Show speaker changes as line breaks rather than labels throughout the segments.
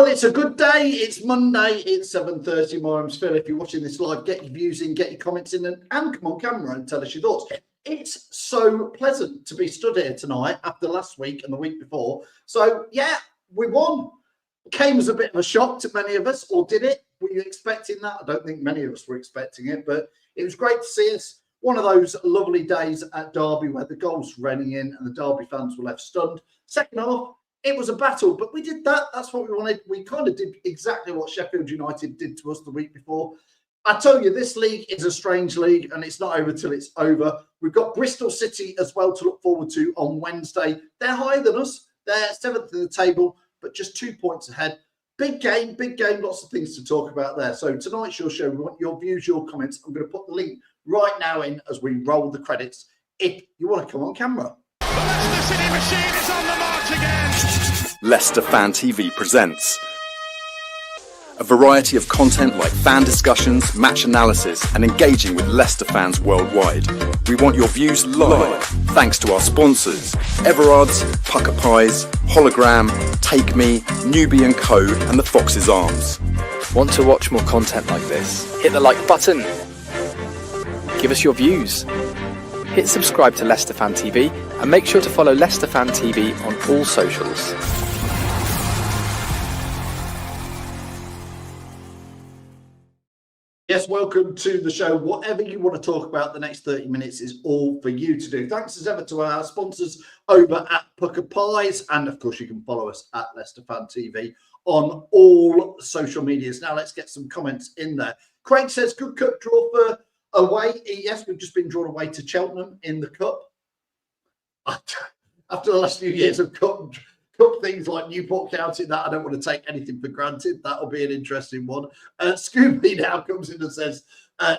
Well, it's a good day. It's Monday. It's 7:30. My name's Phil. If you're watching this live, get your views in, get your comments in, and come on camera and tell us your thoughts. It's so pleasant to be stood here tonight after last week and the week before. So, yeah, we won. It came as a bit of a shock to many of us, or did it? Were you expecting that? I don't think many of us were expecting it, but it was great to see us. One of those lovely days at Derby where the goals were raining in and the Derby fans were left stunned. Second half, it was a battle, but we did that. That's what we wanted. We kind of did exactly what Sheffield United did to us the week before. I tell you, this league is a strange league, and it's not over till it's over. We've got Bristol City as well to look forward to on Wednesday. They're higher than us. They're seventh in the table, but just 2 points ahead. Big game, lots of things to talk about there. So tonight's your show. We want your views, your comments. I'm going to put the link right now in as we roll the credits if you want to come on camera.
The Leicester City machine is on the march again.
Leicester Fan TV presents a variety of content like fan discussions, match analysis, and engaging with Leicester fans worldwide. We want your views live, thanks to our sponsors, Everard's, Pucker Pies, Hologram, Take Me, Newbie & Co, and the Fox's Arms.
Want to watch more content like this? Hit the like button. Give us your views. Hit subscribe to Leicester Fan TV and make sure to follow Leicester Fan TV on all socials.
Yes, welcome to the show. Whatever you want to talk about the next 30 minutes is all for you to do. Thanks as ever to our sponsors over at Pucker Pies. And of course, you can follow us at Leicester Fan TV on all social medias. Now, let's get some comments in there. Craig says, good cup draw for away. Yes, we've just been drawn away to Cheltenham in the cup. After the last few years of cup things like Newport County, that I don't want to take anything for granted. That'll be an interesting one. Scooby now comes in and says,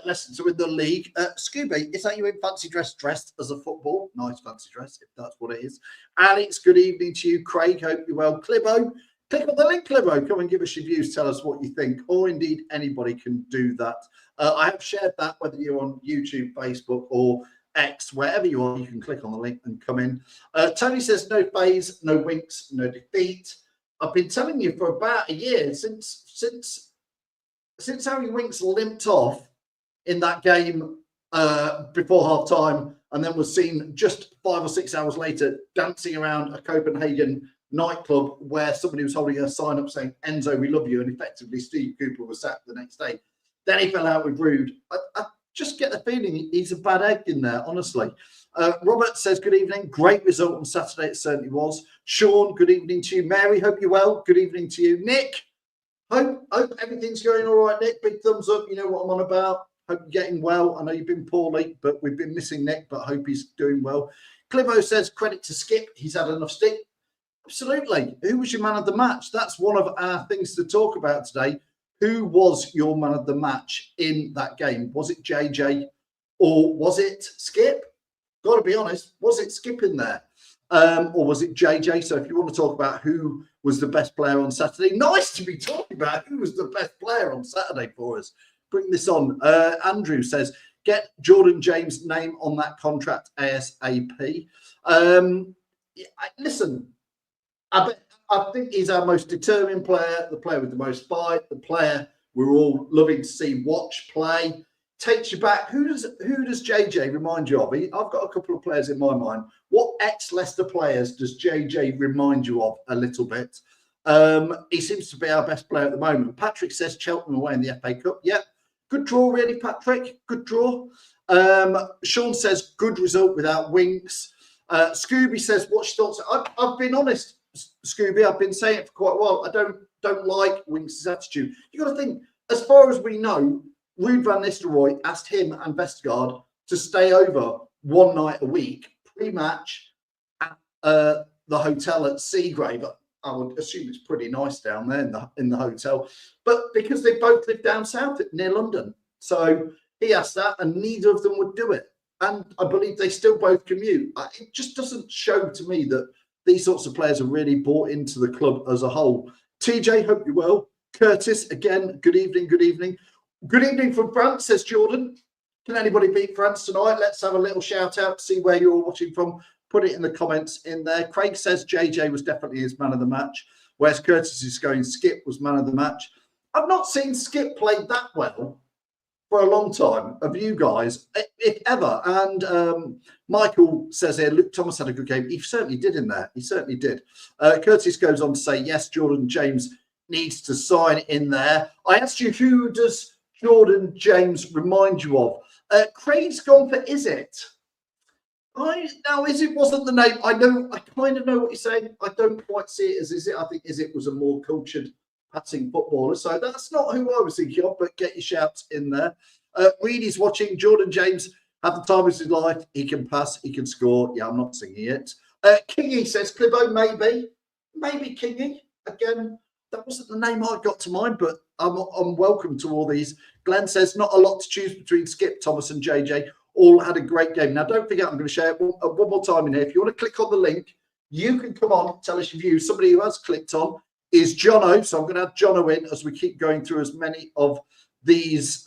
Leicester to win the league. Scooby, is that you in fancy dress dressed as a football? Nice fancy dress, if that's what it is. Alex, good evening to you. Craig, hope you're well. Clibo, click on the link, Clibo. Come and give us your views. Tell us what you think, or indeed anybody can do that. I have shared that, whether you're on YouTube, Facebook, or X, wherever you are, you can click on the link and come in. Tony says, no phase, no winks, no defeat. I've been telling you for about a year since Harry Winks limped off in that game before half time and then was seen just 5 or 6 hours later dancing around a Copenhagen nightclub where somebody was holding a sign up saying, Enzo, we love you, and effectively Steve Cooper was sacked the next day. Then he fell out with Rude. I just get the feeling he's a bad egg in there, honestly. Robert says, good evening. Great result on Saturday. It certainly was. Sean, good evening to you. Mary, hope you're well. Good evening to you. Nick, hope everything's going all right, Nick. Big thumbs up. You know what I'm on about. Hope you're getting well. I know you've been poorly, but we've been missing Nick, but I hope he's doing well. Clivo says, credit to Skip. He's had enough stick. Absolutely. Who was your man of the match? That's one of our things to talk about today. Who was your man of the match in that game? Was it JJ or was it Skip? Got to be honest, was it Skip in there? Or was it JJ? So if you want to talk about who was the best player on Saturday, nice to be talking about who was the best player on Saturday for us. Bring this on. Andrew says, get Jordan James' name on that contract ASAP. Listen, I think he's our most determined player, the player with the most fight, the player we're all loving to see watch play. Takes you back. Who does JJ remind you of? I've got a couple of players in my mind. What ex-Leicester players does JJ remind you of a little bit? He seems to be our best player at the moment. Patrick says Cheltenham away in the FA Cup. Yep. Good draw, really, Patrick. Good draw. Sean says good result without Winks. Scooby says, what's your thoughts? I've been honest, Scooby, I've been saying it for quite a while. I don't like Winks' attitude. You've got to think, as far as we know, Ruud van Nistelrooy asked him and Vestergaard to stay over one night a week pre-match at the hotel at Seagrave. I would assume it's pretty nice down there in the hotel, but because they both live down south near London, so he asked that, and neither of them would do it. And I believe they still both commute. It just doesn't show to me that these sorts of players are really bought into the club as a whole. TJ, hope you're well. Curtis, again, good evening, good evening. Good evening from France, says Jordan. Can anybody beat France tonight? Let's have a little shout out to see where you're watching from. Put it in the comments in there. Craig says JJ was definitely his man of the match. Whereas Curtis is going, Skip was man of the match. I've not seen Skip play that well for a long time of you guys, if ever. And Michael says here, Luke Thomas had a good game. He certainly did in there. He certainly did. Curtis goes on to say, yes, Jordan James needs to sign in there. I asked you, who does Jordan James remind you of? Craig's gone for Is It. Now, Is It wasn't the name. I kind of know what you're saying. I don't quite see it as Is It. I think Is It was a more cultured passing footballer. So that's not who I was thinking of, but get your shouts in there. Reedy's watching. Jordan James had the time of his life. He can pass, he can score. Yeah, I'm not singing it. Kingy says, Clibbo, maybe Kingy. Again, that wasn't the name I got to mind, but I'm welcome to all these. Glenn says, not a lot to choose between Skip, Thomas and JJ. All had a great game. Now, don't forget, I'm going to share it one more time in here. If you want to click on the link, you can come on, tell us your views. Somebody who has clicked on is Jono. So I'm going to add Jono in as we keep going through as many of these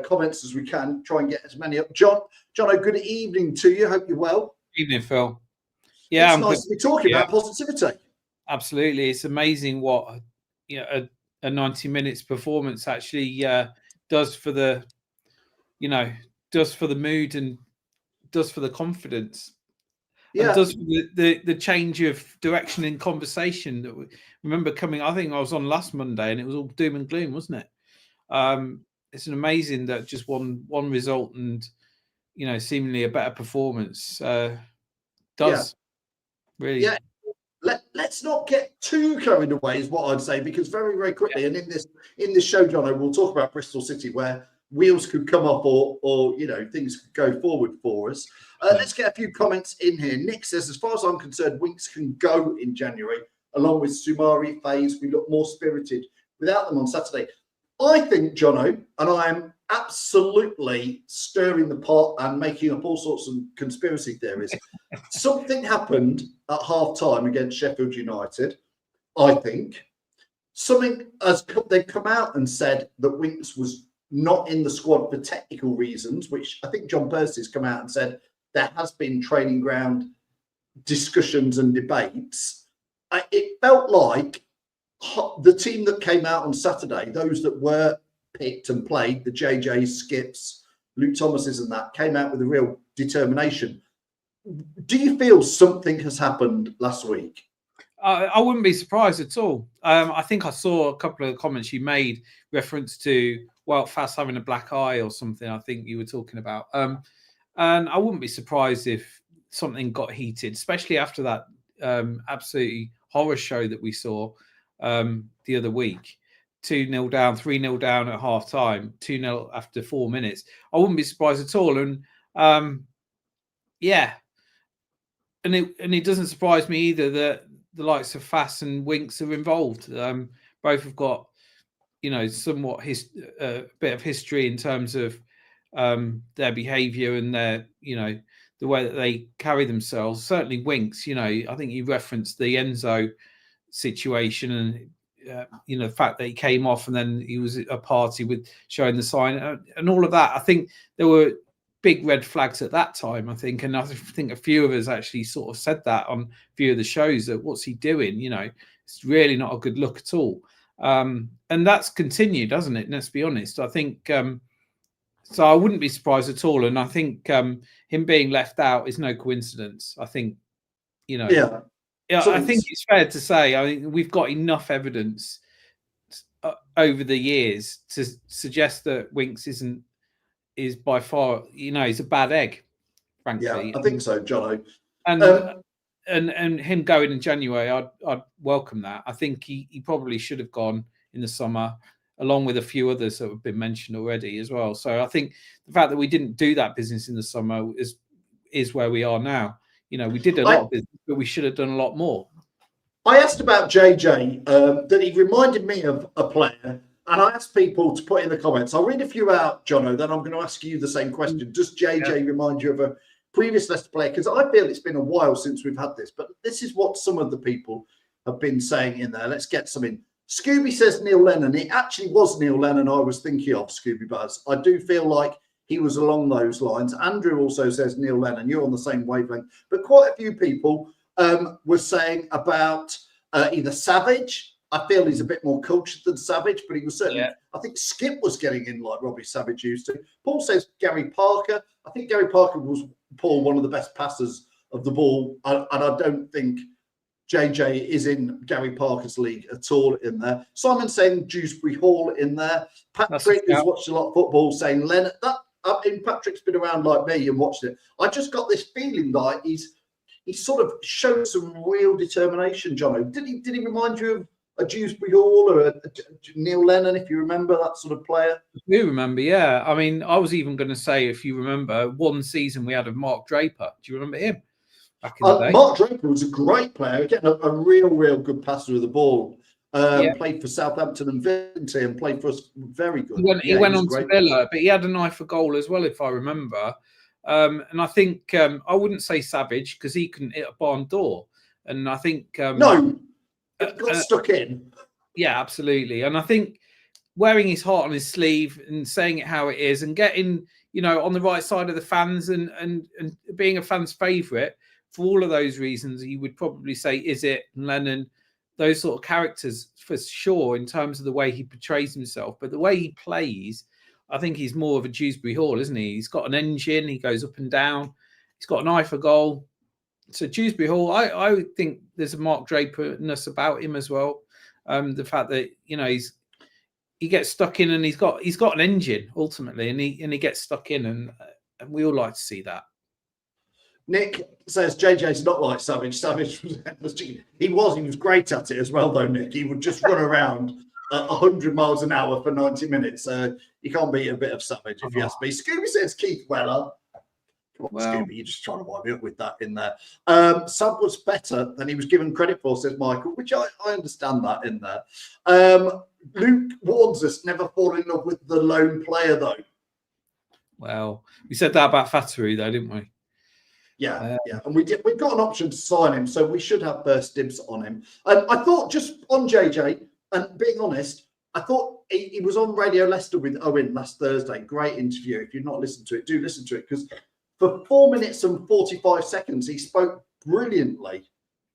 comments as we can. Try and get as many up. Jono, good evening to you. Hope you're well.
Evening, Phil. Yeah,
it's nice to be talking about positivity.
Absolutely. It's amazing what a 90 minutes performance actually does for the mood and does for the confidence. Yeah, and does for the change of direction in conversation. That we remember coming. I think I was on last Monday, and it was all doom and gloom, wasn't it? It's an amazing that just one result and seemingly a better performance does really.
Yeah. Let's not get too carried away, is what I'd say, because very, very quickly, and in this show, Jono, we'll talk about Bristol City, where wheels could come up or things could go forward for us. Let's get a few comments in here. Nick says, as far as I'm concerned, Winks can go in January, along with Sumari, Faze. We look more spirited without them on Saturday. I think, Jono, and I am absolutely stirring the pot and making up all sorts of conspiracy theories. Something happened at half-time against Sheffield United, I think. They've come out and said that Winks was not in the squad for technical reasons, which I think John Percy's come out and said there has been training ground discussions and debates. It felt like the team that came out on Saturday, those that were picked and played, the JJs, Skips, Luke Thomases and that, came out with a real determination. Do you feel something has happened last week?
I wouldn't be surprised at all. I think I saw a couple of comments you made reference to Fast having a black eye or something. I think you were talking about, and I wouldn't be surprised if something got heated, especially after that absolutely horror show that we saw the other week. 2-0 down, 3-0 down at half time, 2-0 after 4 minutes. I wouldn't be surprised at all. And and it doesn't surprise me either that the likes of Fass and Winks are involved. Both have got somewhat bit of history in terms of their behaviour and their the way that they carry themselves. Certainly Winks, I think you referenced the Enzo situation and the fact that he came off and then he was at a party with showing the sign and all of that. I think there were big red flags at that time, I think. And I think a few of us actually sort of said that on a few of the shows, that what's he doing? It's really not a good look at all. And that's continued, hasn't it? Let's be honest. I think so. I wouldn't be surprised at all. And I think him being left out is no coincidence. I think, I think it's fair to say, I mean, we've got enough evidence over the years to suggest that Winks is by far, he's a bad egg, frankly.
Yeah, I think so, Jono.
And him going in January, I'd welcome that. I think he probably should have gone in the summer, along with a few others that have been mentioned already as well. So I think the fact that we didn't do that business in the summer is where we are now. We did a lot of business, but we should have done a lot more.
I asked about JJ, that he reminded me of a player, and I asked people to put in the comments. I'll read a few out, Jono, then I'm going to ask you the same question. Does JJ remind you of a previous Leicester player? Because I feel it's been a while since we've had this, but this is what some of the people have been saying in there. Let's get some in. Scooby says Neil Lennon. It actually was Neil Lennon I was thinking of, Scooby Buzz. I do feel like he was along those lines. Andrew also says Neil Lennon. You're on the same wavelength. But quite a few people were saying about either Savage, I feel he's a bit more cultured than Savage, but he was certainly.
Yeah.
I think Skip was getting in like Robbie Savage used to. Paul says Gary Parker. I think Gary Parker was, Paul, one of the best passers of the ball, and I don't think JJ is in Gary Parker's league at all in there. Simon saying Dewsbury Hall in there. Patrick, who's watched a lot of football, saying Leonard. Patrick's been around like me and watched it. I just got this feeling like he's sort of showed some real determination, Jono. Did he remind you of a Dewsbury Hall or a Neil Lennon, if you remember that sort of player?
I do remember, yeah. I mean, I was even going to say, if you remember, one season we had of Mark Draper. Do you remember him? Back in the day?
Mark Draper was a great player, getting a real good passer of the ball. Played for Southampton and Vinty and played for us very good.
He went on to Villa, but he had an eye for goal as well, if I remember. And I think I wouldn't say Savage because he couldn't hit a barn door. And I think
no, it got stuck in.
Yeah, absolutely. And I think wearing his heart on his sleeve and saying it how it is and getting, on the right side of the fans and being a fan's favourite for all of those reasons, you would probably say Is It and Lennon, those sort of characters for sure in terms of the way he portrays himself. But the way he plays, I think he's more of a Dewsbury Hall, isn't he? He's got an engine. He goes up and down. He's got an eye for goal. So Dewsbury Hall, I think there's a Mark Draper-ness about him as well. The fact that he gets stuck in and he's got an engine ultimately, and he gets stuck in, and we all like to see that.
Nick says JJ's not like Savage. Savage he was great at it as well, though. Nick, he would just run around at 100 miles an hour for 90 minutes. You can't beat a bit of Savage, if you ask me. Scooby says Keith Weller. Come on, Scooby, you're just trying to wind me up with that in there. Sub was better than he was given credit for, says Michael, which I understand that in there. Luke warns us never fall in love with the lone player, though.
Well, we said that about Fatteru, though, didn't we?
Yeah. And we've got an option to sign him, so we should have first dibs on him. I thought, just on JJ, and being honest, I thought he was on Radio Leicester with Owen last Thursday. Great interview. If you've not listened to it, do listen to it, because for 4 minutes and 45 seconds, he spoke brilliantly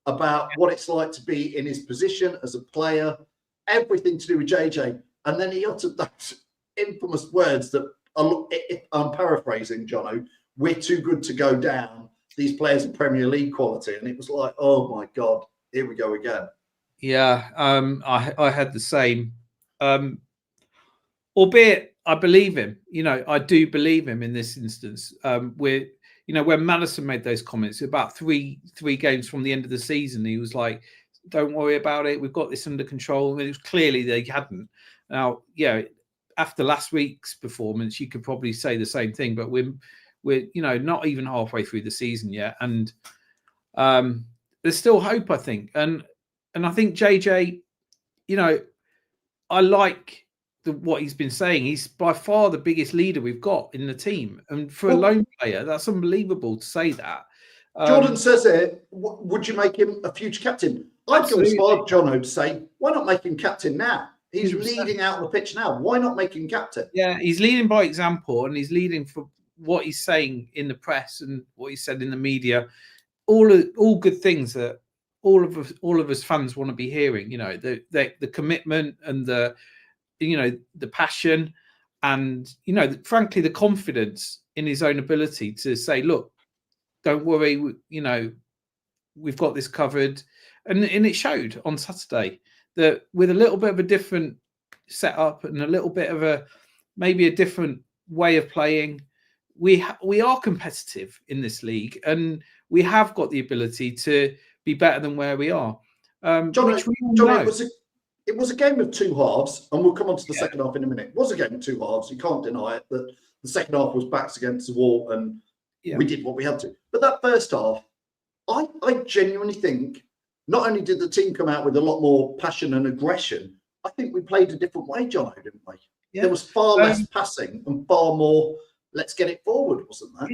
about what it's like to be in his position as a player, everything to do with JJ. And then he uttered those infamous words that, I'm paraphrasing, Jono, we're too good to go down. These players are Premier League quality. And it was like, oh, my God, here we go again.
Yeah, I had the same. Albeit I believe him. I do believe him in this instance. When Madison made those comments about three games from the end of the season, he was like, don't worry about it. We've got this under control. And it was clearly they hadn't. Now, after last week's performance, you could probably say the same thing, but we're not even halfway through the season yet. And there's still hope, I think. And I think JJ, I like what he's been saying. He's by far the biggest leader we've got in the team. And for a lone player, that's unbelievable to say that.
Jordan says here, would you make him a future captain? I'd go as far, Jono, to say, why not make him captain now? He's 100%. Leading out on the pitch now. Why not make him captain? Yeah,
he's leading by example, and he's leading for what he's saying in the press and what he said in the media. All good things that all of us fans want to be hearing. The commitment and the passion, and frankly the confidence in his own ability to say, look, don't worry, we've got this covered, and it showed on Saturday that with a little bit of a different setup and a little bit of maybe a different way of playing, we are competitive in this league, and we have got the ability to be better than where we are.
John, it was a game of two halves, and we'll come on to the second half in a minute. It was a game of two halves. You can't deny it, that the second half was backs against the wall, and we did what we had to. But that first half, I genuinely think not only did the team come out with a lot more passion and aggression, I think we played a different way, John, didn't we? Yeah. There was far less passing and far more, let's get it forward, wasn't there?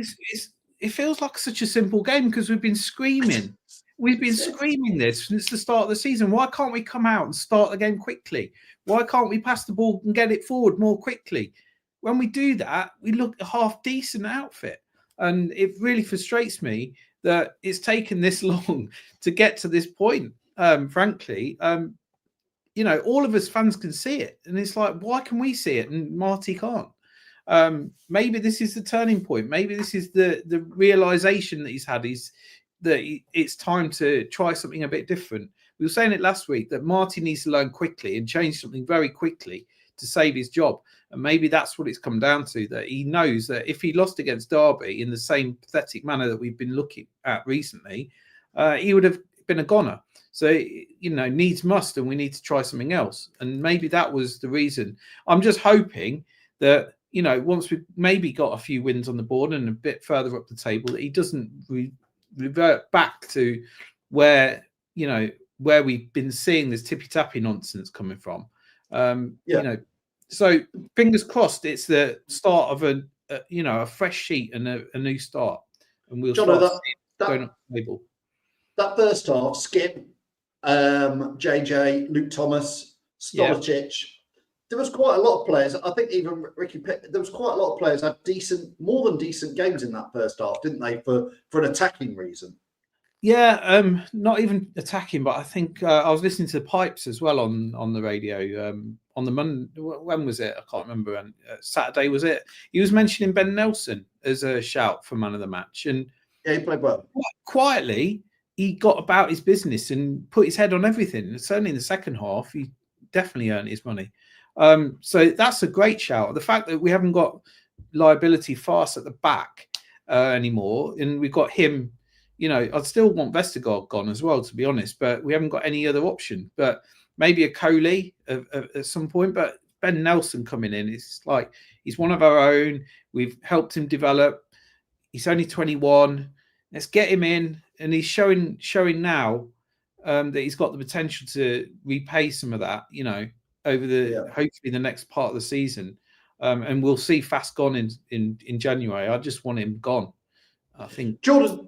It feels like such a simple game because we've been screaming. We've been screaming this since the start of the season. Why can't we come out and start the game quickly? Why can't we pass the ball and get it forward more quickly? When we do that, we look a half-decent outfit. And it really frustrates me that it's taken this long to get to this point, frankly. all of us fans can see it, and it's like, why can we see it and Marty can't? Maybe this is the turning point. Maybe this is the realization that he's had, is that it's time to try something a bit different. We were saying it last week that Marty needs to learn quickly and change something very quickly to save his job. And maybe that's what it's come down to, that he knows that if he lost against Derby in the same pathetic manner that we've been looking at recently, he would have been a goner. So, needs must, and we need to try something else. And maybe that was the reason. I'm just hoping that, once we've maybe got a few wins on the board and a bit further up the table, that he doesn't revert back to where we've been seeing this tippy-tappy nonsense coming from. So fingers crossed it's the start of a fresh sheet and a new start. And we'll start going up the table. That
first half, Skip, JJ, Luke Thomas, Stolicic, there was quite a lot of players. I think even Ricky Pitt, there was quite a lot of players had more than decent games in that first half, didn't they? For an attacking reason.
Yeah, not even attacking, but I think I was listening to the Pipes as well on the radio on the Monday. When was it? I can't remember. And Saturday was it? He was mentioning Ben Nelson as a shout for man of the match, and
he played well.
Quietly, he got about his business and put his head on everything. Certainly in the second half, he definitely earned his money. So that's a great shout. The fact that we haven't got liability fast at the back anymore, and we've got him. I'd still want Vestergaard gone as well, to be honest, but we haven't got any other option. But maybe a Coley at some point. But Ben Nelson coming in, it's like he's one of our own. We've helped him develop. He's only 21. Let's get him in, and he's showing now that he's got the potential to repay some of that. Over hopefully the next part of the season, and we'll see Fast gone in January. I just want him gone. I think
Jordan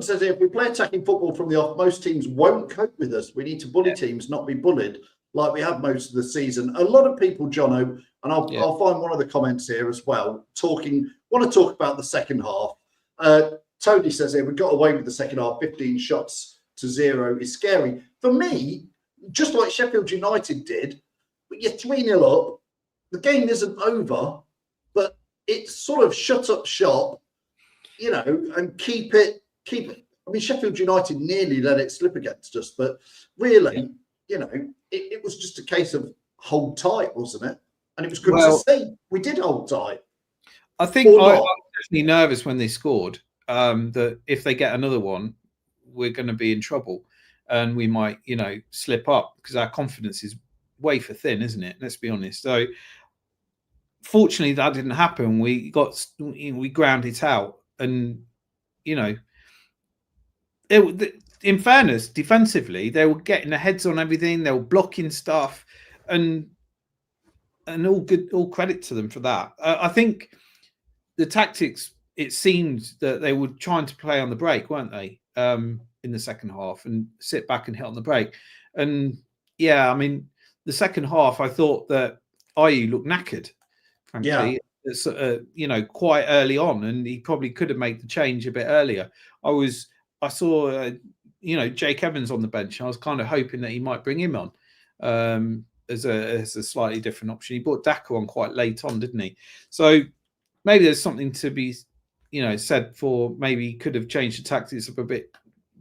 says here, if we play attacking football from the off, most teams won't cope with us. We need to bully teams, not be bullied like we have most of the season. A lot of people, Jono, and I'll find one of the comments here as well, want to talk about the second half. Tony says here, we got away with the second half, 15 shots to 0 is scary. For me, just like Sheffield United did, but you're 3-0 up, the game isn't over, but it's sort of shut up shop, and keep it. I mean, Sheffield United nearly let it slip against us, but really, it was just a case of hold tight, wasn't it? And it was good to see. We did hold tight.
I think I was definitely nervous when they scored, that if they get another one, we're going to be in trouble. And we might, slip up because our confidence is wafer thin, isn't it? Let's be honest. So, fortunately, that didn't happen. We ground it out, and in fairness, defensively, they were getting their heads on everything. They were blocking stuff, and all credit to them for that. I think the tactics. It seemed that they were trying to play on the break, weren't they? In the second half, and sit back and hit on the break. And I mean, the second half, I thought that Ayew looked knackered, frankly. It's, quite early on, and he probably could have made the change a bit earlier. I saw Jake Evans on the bench, and I was kind of hoping that he might bring him on as a slightly different option. He brought Daka on quite late on, didn't he? So maybe there's something to be said for, maybe he could have changed the tactics up a bit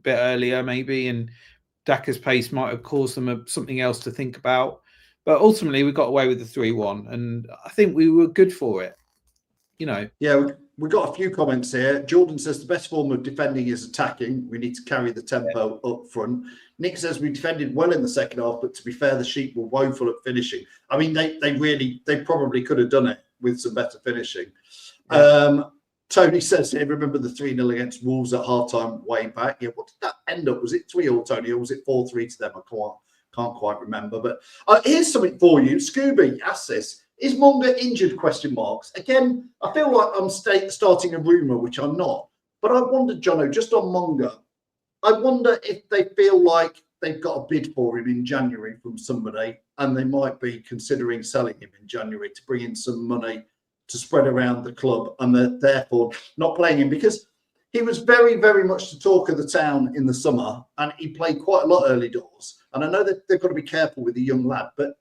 earlier, maybe, and Daka's pace might have caused them something else to think about. But ultimately, we got away with the 3-1, and I think we were good for it.
Yeah, we've got a few comments here. Jordan says the best form of defending is attacking. We need to carry the tempo up front. Nick says we defended well in the second half, but to be fair, the Sheep were woeful at finishing. I mean, they probably could have done it with some better finishing. Yeah. Tony says here, remember the 3-0 against Wolves at halftime way back? Yeah, what did that end up? Was it 3-0, Tony, or was it 4-3 to them? I can't quite remember. But here's something for you. Scooby asks this. Is Monga injured? Question marks. Again, I feel like I'm starting a rumour, which I'm not. But I wondered, Jono, just on Monga, I wonder if they feel like they've got a bid for him in January from somebody, and they might be considering selling him in January to bring in some money to spread around the club, and they're therefore not playing him, because he was very, very much the talk of the town in the summer, and he played quite a lot early doors. And I know that they've got to be careful with the young lad, but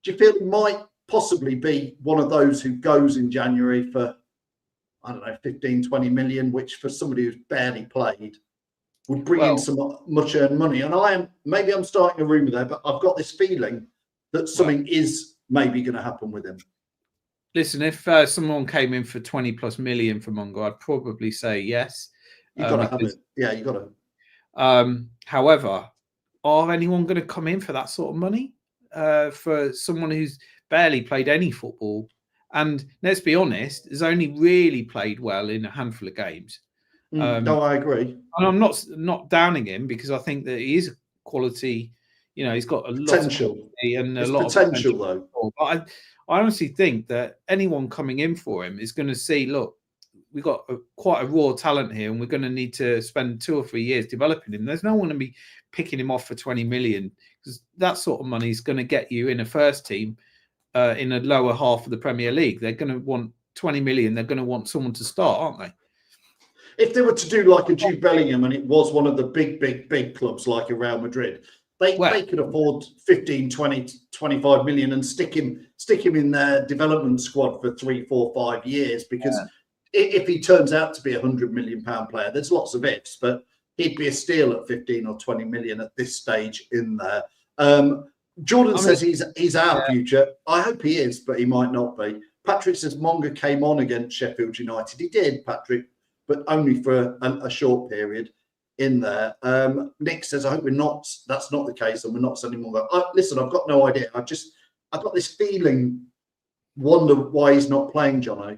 do you feel he might possibly be one of those who goes in January for, I don't know, 15, 20 million, which for somebody who's barely played would bring in some much earned money? And maybe I'm starting a rumour there, but I've got this feeling that something is maybe going to happen with him.
Listen, if someone came in for 20 plus million for Mungo, I'd probably say yes.
You've got to have it. Yeah, you've got to.
However, are anyone going to come in for that sort of money for someone who's barely played any football? And let's be honest, has only really played well in a handful of games.
No, I agree.
And I'm not downing him, because I think that he is a quality. You know, he's got a lot of quality and a lot of potential, though. But I honestly think that anyone coming in for him is going to see, look, we've got quite a raw talent here, and we're going to need to spend 2 or 3 years developing him. There's no one to be picking him off for 20 million, because that sort of money is going to get you in a first team in a lower half of the Premier League. They're going to want 20 million. They're going to want someone to start, aren't they?
If they were to do like a Jude Bellingham and it was one of the big clubs like a Real Madrid, they could afford 15, 20, 25 million and stick him in their development squad for 3, 4, 5 years, because if he turns out to be £100 million player, there's lots of ifs, but he'd be a steal at 15 or 20 million at this stage in there. Jordan says he's our future. I hope he is, but he might not be. Patrick says Monga came on against Sheffield United. He did, Patrick, but only for a short period in there. Nick says, I hope that's not the case, and we're not sending Monga. Listen, I've got no idea. I've got this feeling, wonder why he's not playing, Jono.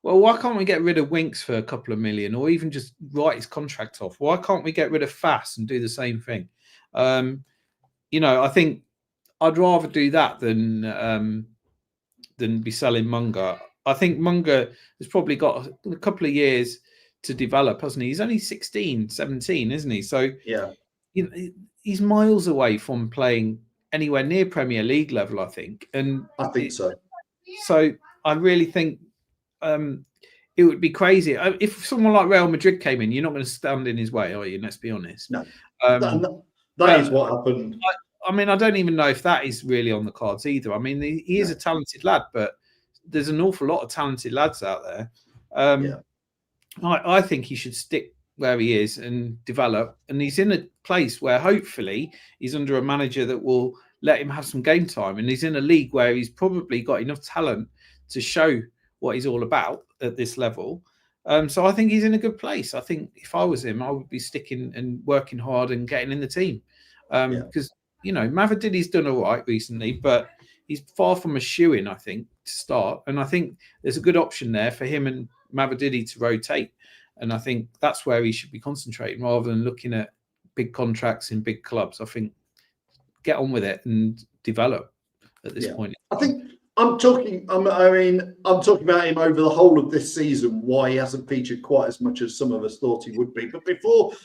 Well, why can't we get rid of Winks for a couple of million, or even just write his contract off? Why can't we get rid of Fass and do the same thing? You know, I think I'd rather do that than be selling Munga. I think Munga has probably got a couple of years to develop, hasn't he? He's only 16, 17, isn't he? So
yeah,
you know, he's miles away from playing anywhere near Premier League level, I think. And
I think so.
So I really think it would be crazy if someone like Real Madrid came in. You're not going to stand in his way, are you? Let's be honest.
No, that is what happened.
I mean, I don't even know if that is really on the cards either. I mean, he is a talented lad, but there's an awful lot of talented lads out there. I think he should stick where he is and develop. And he's in a place where hopefully he's under a manager that will let him have some game time. And he's in a league where he's probably got enough talent to show what he's all about at this level. So I think he's in a good place. I think if I was him, I would be sticking and working hard and getting in the team. Because, you know, Mavadidi's done all right recently, but he's far from a shoo-in, I think, to start. And I think there's a good option there for him and Mavadidi to rotate. And I think that's where he should be concentrating rather than looking at big contracts in big clubs. I think get on with it and develop at this point.
I think I'm talking about him over the whole of this season, why he hasn't featured quite as much as some of us thought he would be. But before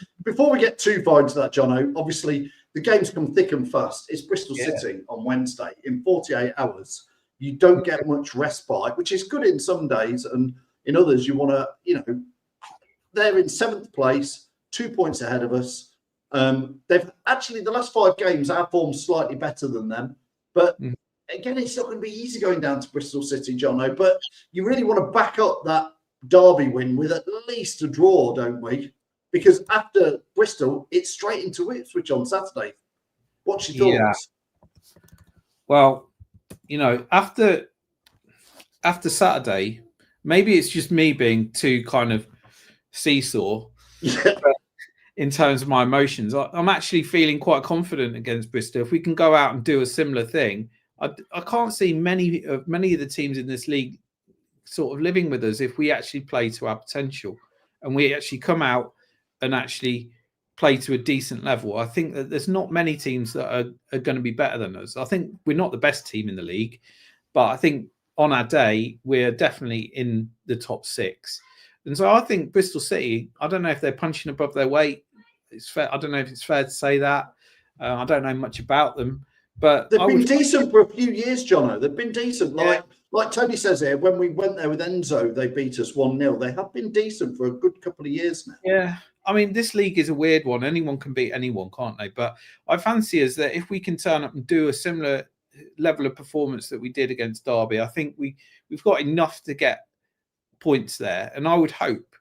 we get too far into that, Jono, obviously the games come thick and fast. It's Bristol City on Wednesday. In 48 hours, you don't get much respite, which is good in some days, and in others you want to, you know, they're in 7th place, 2 points ahead of us. They've actually, the last 5 games, our form's slightly better than them. But again, it's not going to be easy going down to Bristol City, Jono. But you really want to back up that Derby win with at least a draw, don't we? Because after Bristol, it's straight into Ipswich on Saturday. What's your thoughts?
Yeah. Well, you know, after Saturday, maybe it's just me being too kind of seesaw in terms of my emotions. I'm actually feeling quite confident against Bristol. If we can go out and do a similar thing, I can't see many of the teams in this league sort of living with us if we actually play to our potential and we actually come out and actually play to a decent level. I think that there's not many teams that are going to be better than us. I think we're not the best team in the league, but I think on our day, we're definitely in the top 6. And so I think Bristol City, I don't know if they're punching above their weight. It's fair. I don't know if it's fair to say that. I don't know much about them. But
they've been decent for a few years, Jono. They've been decent. Like Tony says here, when we went there with Enzo, they beat us 1-0. They have been decent for a good couple of years now.
Yeah. I mean, this league is a weird one. Anyone can beat anyone, can't they? But I fancy us that if we can turn up and do a similar level of performance that we did against Derby, I think we've got enough to get points there. And I would hope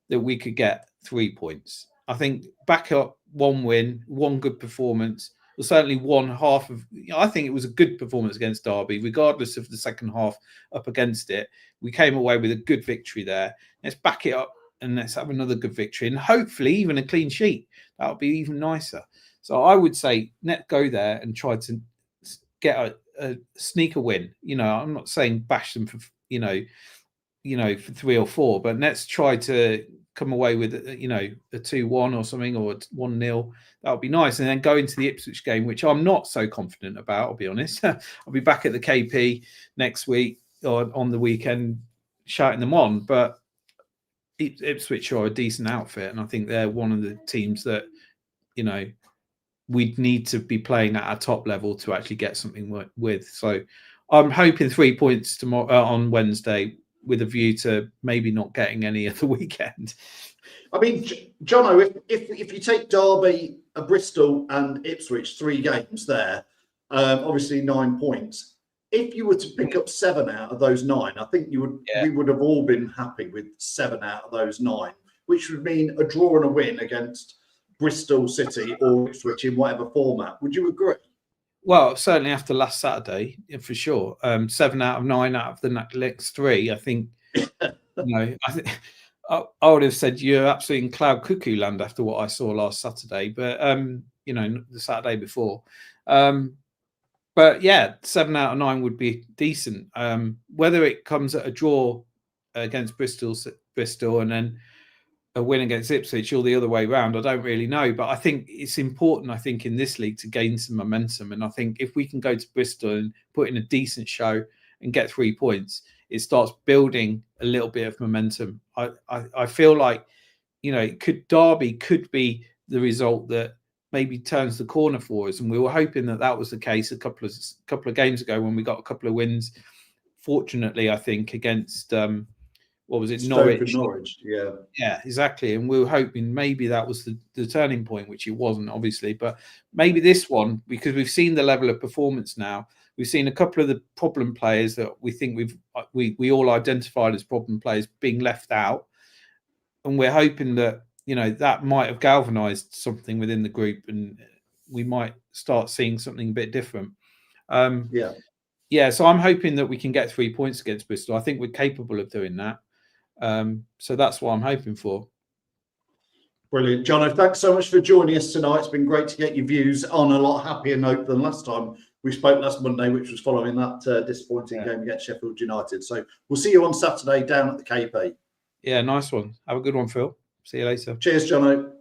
that we could get 3 points. I think back up one win, one good performance, or certainly one half of. I think it was a good performance against Derby, regardless of the second half up against it. We came away with a good victory there. Let's back it up and let's have another good victory, and hopefully even a clean sheet. That would be even nicer. So I would say let's go there and try to get a sneaker win. I'm not saying bash them for for 3 or 4, but let's try to come away with a 2-1 or something, or 1-0. That would be nice. And then go into the Ipswich game, which I'm not so confident about, I'll be honest. I'll be back at the KP next week or on the weekend shouting them on, but Ipswich are a decent outfit, and I think they're one of the teams that we'd need to be playing at our top level to actually get something with. So I'm hoping 3 points tomorrow on Wednesday, with a view to maybe not getting any at the weekend.
I mean, Jono, if you take Derby, Bristol and Ipswich, 3 games there, obviously 9 points. If you were to pick up 7 out of those 9, I think we would have all been happy with 7 out of those 9, which would mean a draw and a win against Bristol City or Ipswich in whatever format. Would you agree?
Well, certainly after last Saturday, for sure. 7 out of 9 out of the next 3. I think, I think I would have said you're absolutely in cloud cuckoo land after what I saw last Saturday, but the Saturday before. But yeah, 7 out of 9 would be decent. Whether it comes at a draw against Bristol and then a win against Ipswich or the other way around, I don't really know. But I think it's important, in this league to gain some momentum. And I think if we can go to Bristol and put in a decent show and get 3 points, it starts building a little bit of momentum. I feel like, Derby could be the result that maybe turns the corner for us. And we were hoping that was the case a couple of games ago when we got a couple of wins. Fortunately, I think against what was it? Norwich. Yeah, exactly. And we were hoping maybe that was the turning point, which it wasn't, obviously. But maybe this one, because we've seen the level of performance now. We've seen a couple of the problem players that we think we all identified as problem players being left out, and we're hoping that that might have galvanised something within the group, and we might start seeing something a bit different. So I'm hoping that we can get 3 points against Bristol. I think we're capable of doing that. So that's what I'm hoping for.
Brilliant. Jono, thanks so much for joining us tonight. It's been great to get your views on a lot happier note than last time we spoke last Monday, which was following that disappointing game against Sheffield United. So we'll see you on Saturday down at the KP.
Yeah, nice one. Have a good one, Phil. See you later.
Cheers, Jono.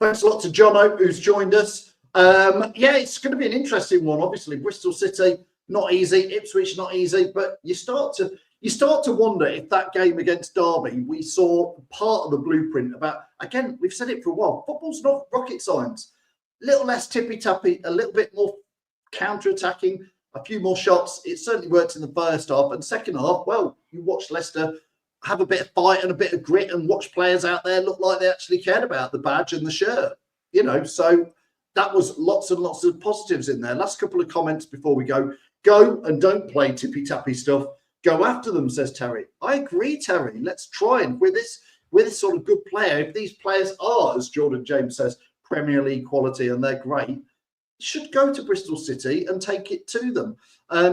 Thanks a lot to Jono, who's joined us. It's going to be an interesting one. Obviously, Bristol City, not easy. Ipswich, not easy. But you start to wonder if that game against Derby, we saw part of the blueprint about, again, we've said it for a while, football's not rocket science. A little less tippy-tappy, a little bit more counter-attacking, a few more shots. It certainly worked in the first half. And second half, well, you watched Leicester have a bit of fight and a bit of grit and watch players out there look like they actually cared about the badge and the shirt. So that was lots and lots of positives in there. Last couple of comments before we go. Go and don't play tippy-tappy stuff. Go after them, says Terry. I agree, Terry. Let's try and with this sort of good player, if these players are, as Jordan James says, Premier League quality and they're great, should go to Bristol City and take it to them.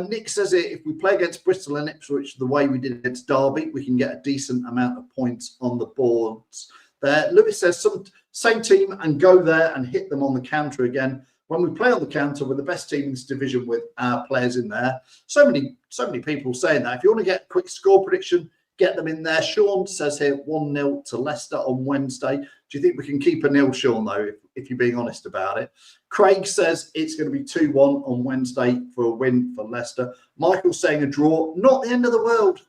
Nick says if we play against Bristol and Ipswich the way we did against Derby, we can get a decent amount of points on the boards there. Lewis says same team and go there and hit them on the counter again. When we play on the counter, we're the best team in this division with our players in there. So many people saying that. If you want to get a quick score prediction, get them in there. Sean says here 1-0 to Leicester on Wednesday. Do you think we can keep a nil, Sean, though, if you're being honest about it? Craig says it's going to be 2-1 on Wednesday for a win for Leicester. Michael's saying a draw. Not the end of the world.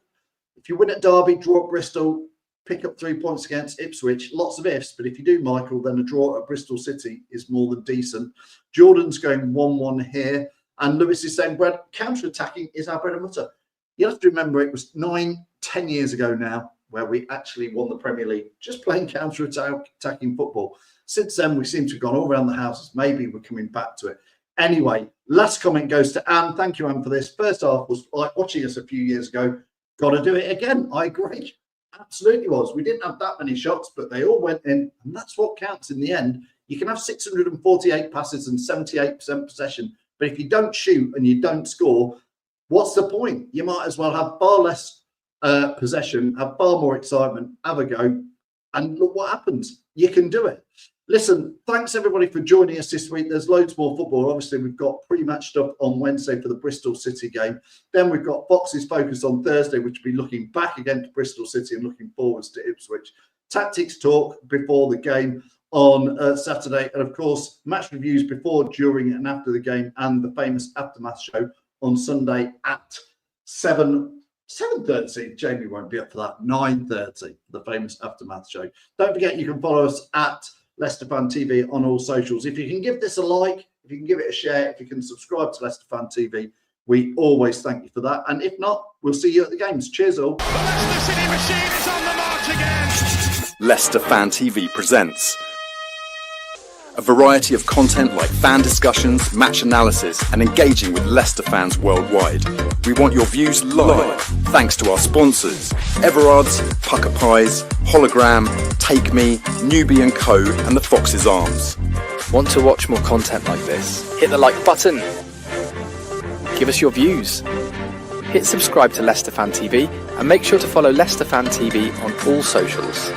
If you win at Derby, draw at Bristol, pick up 3 points against Ipswich. Lots of ifs, but if you do, Michael, then a draw at Bristol City is more than decent. Jordan's going 1-1 here. And Lewis is saying, Brad, counter-attacking is our bread and butter. You have to remember it was 9-10 years ago now where we actually won the Premier League just playing counter-attacking football. Since then, we seem to have gone all around the houses. Maybe we're coming back to it. Anyway, last comment goes to Anne. Thank you, Anne, for this. First half was like watching us a few years ago. Got to do it again. I agree. Absolutely was. We didn't have that many shots, but they all went in, and that's what counts in the end. You can have 648 passes and 78% possession, but if you don't shoot and you don't score, what's the point? You might as well have far less possession, have far more excitement, have a go, and look what happens. You can do it. Listen, thanks everybody for joining us this week. There's loads more football. Obviously, we've got pre-match stuff on Wednesday for the Bristol City game. Then we've got Fox's Focus on Thursday, which will be looking back against Bristol City and looking forwards to Ipswich. Tactics talk before the game on Saturday. And of course, match reviews before, during and after the game, and the famous Aftermath show on Sunday at 7:30. Jamie won't be up for that. 9:30, the famous Aftermath show. Don't forget, you can follow us at Leicester Fan TV on all socials. If you can give this a like, if you can give it a share, if you can subscribe to Leicester Fan TV, we always thank you for that. And if not, we'll see you at the games. Cheers all.
The Leicester City machine is on the march again.
Leicester Fan TV presents a variety of content like fan discussions, match analysis, and engaging with Leicester fans worldwide. We want your views live, thanks to our sponsors, Everard's, Pucker Pies, Hologram, Take Me, Newbie & Co, and the Fox's Arms.
Want to watch more content like this? Hit the like button. Give us your views. Hit subscribe to Leicester Fan TV and make sure to follow Leicester Fan TV on all socials.